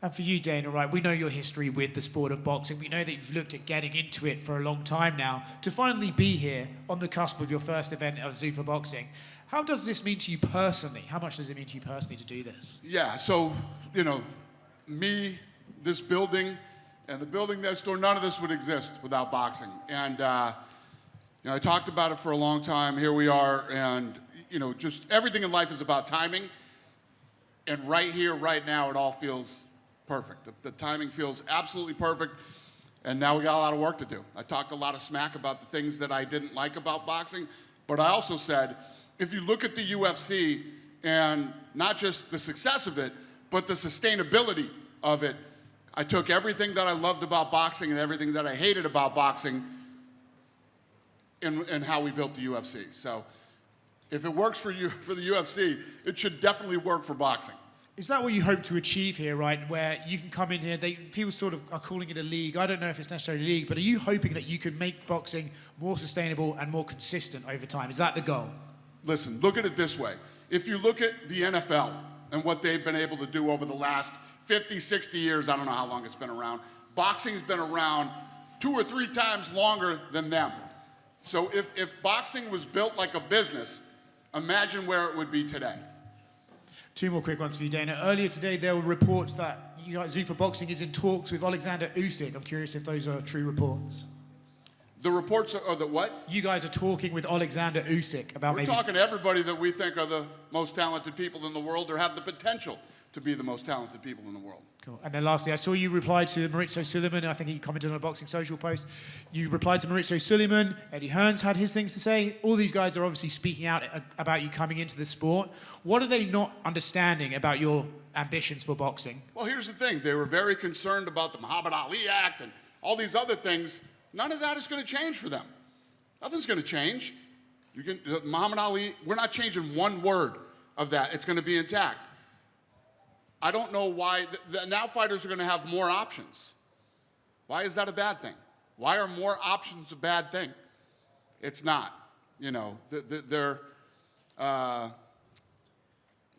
And for you, Dana, right, we know your history with the sport of boxing. We know that you've looked at getting into it for a long time now. To finally be here on the cusp of your first event of Zuffa Boxing, how does this mean to you personally? How much does it mean to you personally to do this? Yeah, so, you know, me, this building, and the building next door, none of this would exist without boxing. And, you know, I talked about it for a long time. Here we are, and, you know, just everything in life is about timing. And right here, right now, it all feels perfect. The timing feels absolutely perfect, and now we got a lot of work to do. I talked a lot of smack about the things that I didn't like about boxing, but I also said, if you look at the UFC and not just the success of it, but the sustainability of it, I took everything that I loved about boxing and everything that I hated about boxing in how we built the UFC. So if it works for you, for the UFC, it should definitely work for boxing. Is that what you hope to achieve here, right? Where you can come in here, people sort of are calling it a league. I don't know if it's necessarily a league, but are you hoping that you can make boxing more sustainable and more consistent over time? Is that the goal? Listen, look at it this way. If you look at the NFL and what they've been able to do over the last 50, 60 years, I don't know how long it's been around, boxing's been around 2 or 3 times longer than them. So if boxing was built like a business, imagine where it would be today. 2 more quick ones for you, Dana. Earlier today, there were reports that Zuffa Boxing is in talks with Oleksandr Usyk. I'm curious if those are true reports. The reports are that what? You guys are talking with Oleksandr Usyk about We're talking to everybody that we think are the most talented people in the world or have the potential to be the most talented people in the world. Cool. And then lastly, I saw you reply to Maurizio Suleiman. I think he commented on a Boxing Social post. You replied to Maurizio Suleiman. Eddie Hearn's had his things to say. All these guys are obviously speaking out about you coming into the sport. What are they not understanding about your ambitions for boxing? Well, here's the thing. They were very concerned about the Muhammad Ali Act and all these other things. None of that is going to change for them. Nothing's going to change. Muhammad Ali, we're not changing one word of that. It's going to be intact. I don't know why. Now fighters are going to have more options. Why is that a bad thing? Why are more options a bad thing? It's not. You know,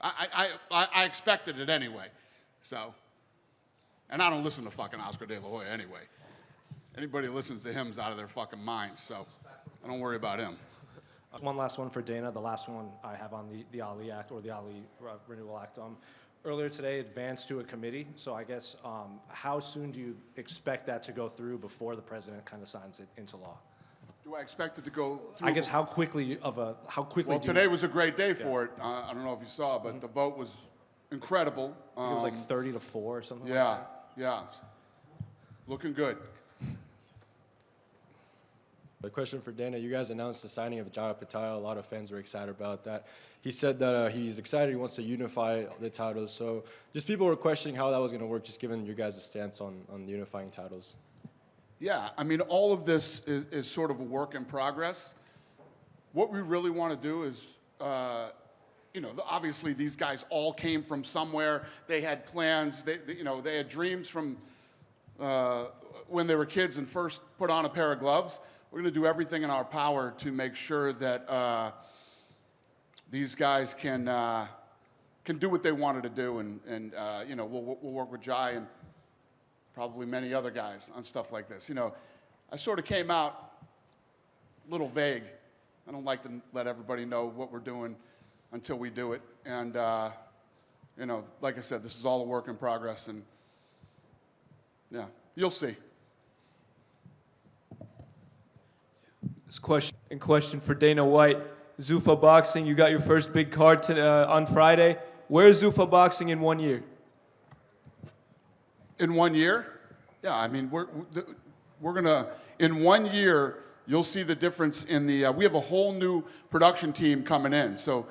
I expected it anyway. So, and I don't listen to fucking Oscar De La Hoya anyway. Anybody who listens to him's out of their fucking minds, so I don't worry about him. One last one for Dana, the last one I have on the Ali Act or the Ali Renewal Act. Earlier today, advanced to a committee, so I guess how soon do you expect that to go through before the president kind of signs it into law? Do I expect it to go through? I guess how quickly? Well, today was a great day for it. I don't know if you saw, but the vote was incredible. I think it was like 30 to 4 or something. Yeah, like that. yeah, looking good. A question for Dana. You guys announced the signing of Jaya Patel. A lot of fans were excited about that. He said that he's excited. He wants to unify the titles. So just people were questioning how that was going to work, just given your guys' stance on unifying titles. Yeah, I mean, all of this is sort of a work in progress. What we really want to do is, you know, obviously these guys all came from somewhere. They had plans. You know, they had dreams from when they were kids and first put on a pair of gloves. We're going to do everything in our power to make sure that these guys can do what they wanted to do, and you know, we'll work with Jai and probably many other guys on stuff like this. You know, I sort of came out a little vague. I don't like to let everybody know what we're doing until we do it, and you know, like I said, this is all a work in progress, and yeah, you'll see. This question for Dana White. Zuffa Boxing, you got your first big card on Friday. Where's Zuffa Boxing in 1 year? In 1 year? Yeah, I mean, we're gonna, in 1 year, you'll see the difference in the, we have a whole new production team coming in. So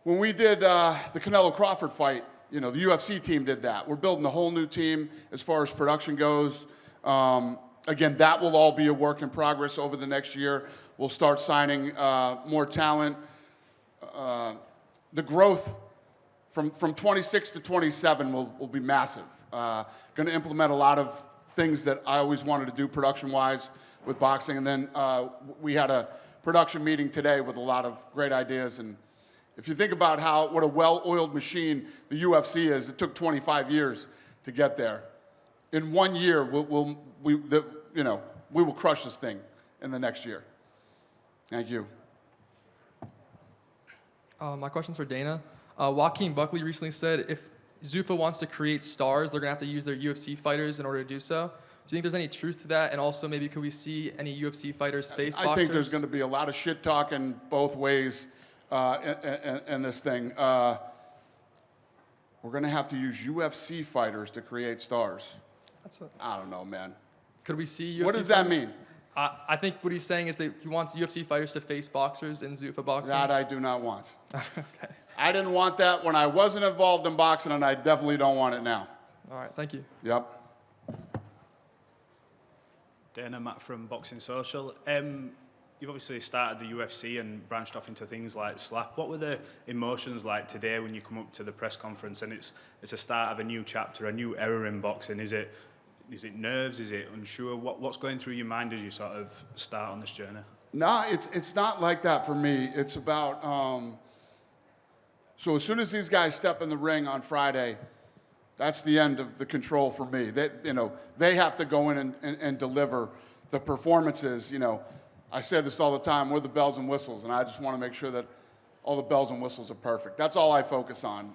when we did the Canelo Crawford fight, you know, the UFC team did that. We're building a whole new team as far as production goes. Again, that will all be a work in progress over the next year. We'll start signing more talent. The growth from 26 to 27 will be massive. Going to implement a lot of things that I always wanted to do production-wise with boxing. And then we had a production meeting today with a lot of great ideas, and If you think about what a well-oiled machine the UFC is, it took 25 years to get there. In 1 year, we will crush this thing in the next year. Thank you. My question's for Dana. Joaquin Buckley recently said if Zuffa wants to create stars, they're going to have to use their UFC fighters in order to do so. Do you think there's any truth to that? And also, maybe could we see any UFC fighters face boxers? I think there's going to be a lot of shit talking both ways in this thing. We're going to have to use UFC fighters to create stars. I don't know, man. Could we see UFC What does that mean? I think what he's saying is that he wants UFC fighters to face boxers in Zuffa boxing. That I do not want. Okay. I didn't want that when I wasn't involved in boxing, and I definitely don't want it now. All right, thank you. Yep. Dana, Matt from Boxing Social. You've obviously started the UFC and branched off into things like slap. What were the emotions like today when you come up to the press conference and it's a start of a new chapter, a new era in boxing? Is it nerves? Is it unsure? What's going through your mind as you sort of start on this journey? No, it's not like that for me. It's about so as soon as these guys step in the ring on Friday, that's the end of the control for me. They have to go in and deliver the performances. I say this all the time. We're the bells and whistles, and I just want to make sure that all the bells and whistles are perfect. That's all I focus on.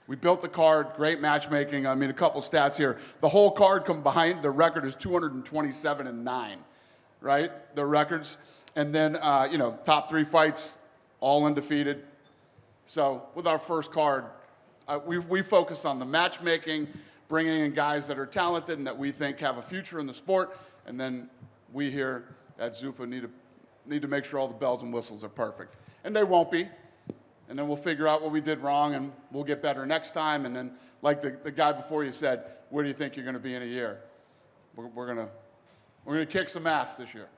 We built the card, great matchmaking. I mean, a couple stats here. The whole card combined, the record is 227-9, right? The records, and then top 3 fights, all undefeated. So with our first card, we focus on the matchmaking, bringing in guys that are talented and that we think have a future in the sport, and then we here at Zuffa need to make sure all the bells and whistles are perfect. And they won't be. And then we'll figure out what we did wrong, and we'll get better next time. And then, like the guy before you said, where do you think you're going to be in a year? We're gonna kick some ass this year.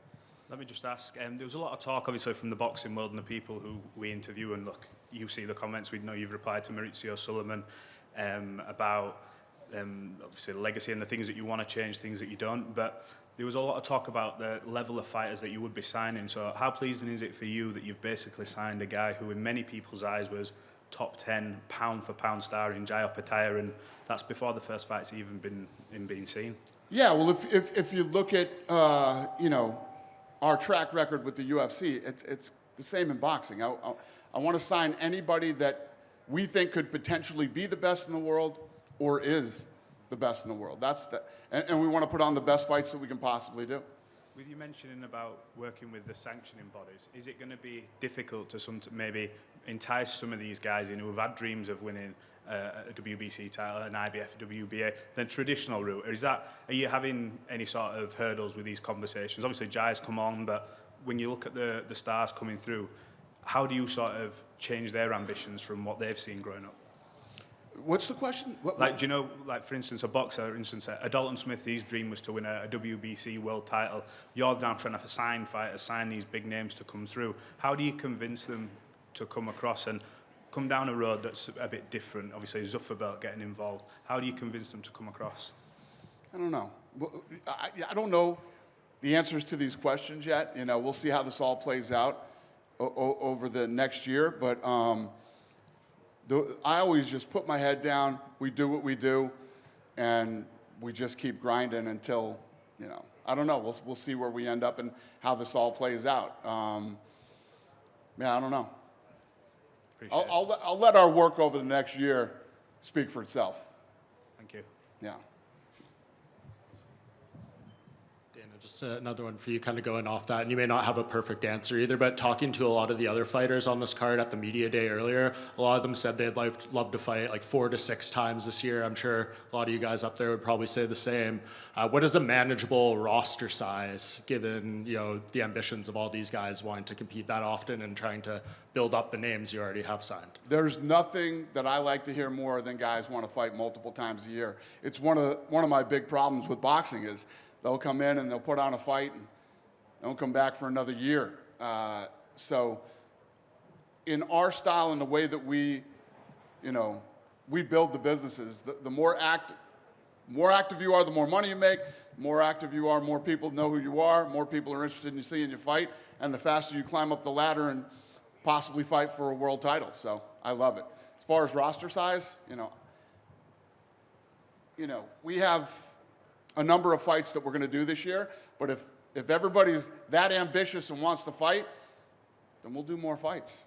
Let me just ask, there was a lot of talk, obviously, from the boxing world and the people who we interview, and look, you see the comments, we know you've replied to Maurizio Sullivan about, obviously, the legacy and the things that you want to change, things that you don't, but there was a lot of talk about the level of fighters that you would be signing, so how pleasing is it for you that you've basically signed a guy who, in many people's eyes, was top 10 pound-for-pound star in Jaya Pataya, and that's before the first fight's even been seen? Yeah, well, if you look at, our track record with the UFC, it's the same in boxing. I want to sign anybody that we think could potentially be the best in the world or is the best in the world. And we want to put on the best fights that we can possibly do. With you mentioning about working with the sanctioning bodies, is it going to be difficult to maybe entice some of these guys in who have had dreams of winning a WBC title, an IBF, WBA, the traditional route? Or are you having any sort of hurdles with these conversations? Obviously, Jai's come on, but when you look at the stars coming through, how do you sort of change their ambitions from what they've seen growing up? What's the question? Do you know, for instance, a boxer, a Dalton Smith, his dream was to win a WBC world title. You're now trying to sign fighters, sign these big names to come through. How do you convince them to come across and come down a road that's a bit different? Obviously, Zuffa belt getting involved. How do you convince them to come across? I don't know. I don't know the answers to these questions yet. We'll see how this all plays out over the next year, but I always just put my head down, we do what we do, and we just keep grinding until, I don't know, we'll see where we end up and how this all plays out. I don't know. I'll let our work over the next year speak for itself. Thank you. Yeah. Just another one for you, kind of going off that, and you may not have a perfect answer either, but talking to a lot of the other fighters on this card at the media day earlier, a lot of them said they'd love to fight like 4 to 6 times this year. I'm sure a lot of you guys up there would probably say the same. What is a manageable roster size, given the ambitions of all these guys wanting to compete that often and trying to build up the names you already have signed? There's nothing that I like to hear more than guys want to fight multiple times a year. It's one of my big problems with boxing is they'll come in and they'll put on a fight and they'll come back for another year. So in our style and the way that we build the businesses, the more active you are, the more money you make. The more active you are, more people know who you are, more people are interested in you seeing you fight, and the faster you climb up the ladder and possibly fight for a world title. So I love it. As far as roster size, we have a number of fights that we're going to do this year, but if everybody's that ambitious and wants to fight, then we'll do more fights.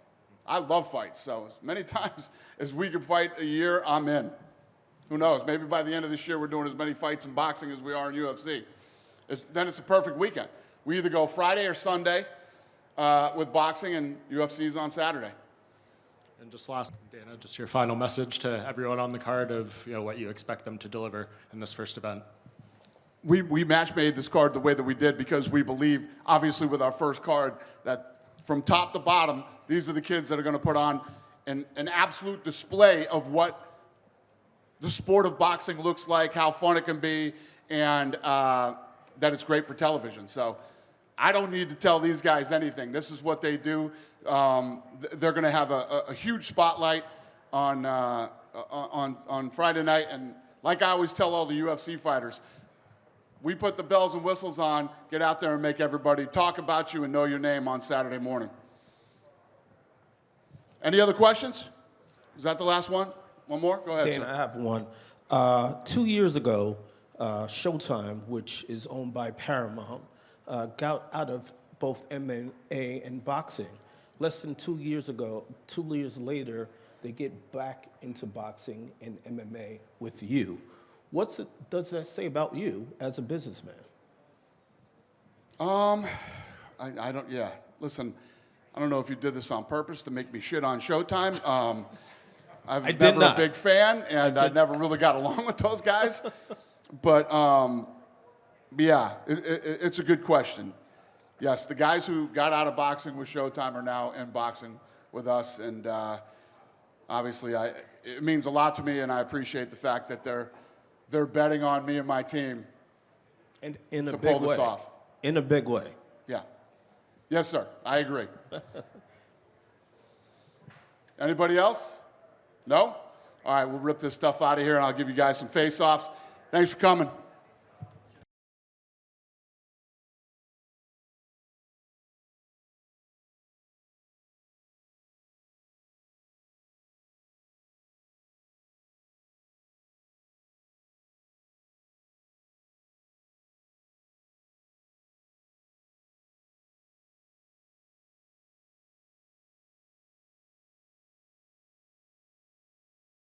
I love fights, so as many times as we can fight a year, I'm in. Who knows? Maybe by the end of this year, we're doing as many fights in boxing as we are in UFC. Then it's a perfect weekend. We either go Friday or Sunday with boxing, and UFC's on Saturday. And just last, Dana, just your final message to everyone on the card of what you expect them to deliver in this first event. We match made this card the way that we did because we believe, obviously with our first card, that from top to bottom, these are the kids that are going to put on an absolute display of what the sport of boxing looks like, how fun it can be, and that it's great for television. So I don't need to tell these guys anything. This is what they do. They're going to have a huge spotlight on Friday night. And like I always tell all the UFC fighters, we put the bells and whistles on, get out there and make everybody talk about you and know your name on Saturday morning. Any other questions? Is that the last one? One more? Go ahead, Dana, sir. I have one. 2 years ago, Showtime, which is owned by Paramount, got out of both MMA and boxing. Less than 2 years ago, 2 years later, they get back into boxing and MMA with you. Does that say about you as a businessman? I don't, yeah. Listen, I don't know if you did this on purpose to make me shit on Showtime. I was never a big fan, and I never really got along with those guys. But yeah, it's a good question. Yes, the guys who got out of boxing with Showtime are now in boxing with us, and obviously it means a lot to me, and I appreciate the fact that they're betting on me and my team And in a to big pull this way. off. In a big way. Yeah. Yes, sir. I agree. Anybody else? No? All right, we'll rip this stuff out of here, and I'll give you guys some face-offs. Thanks for coming.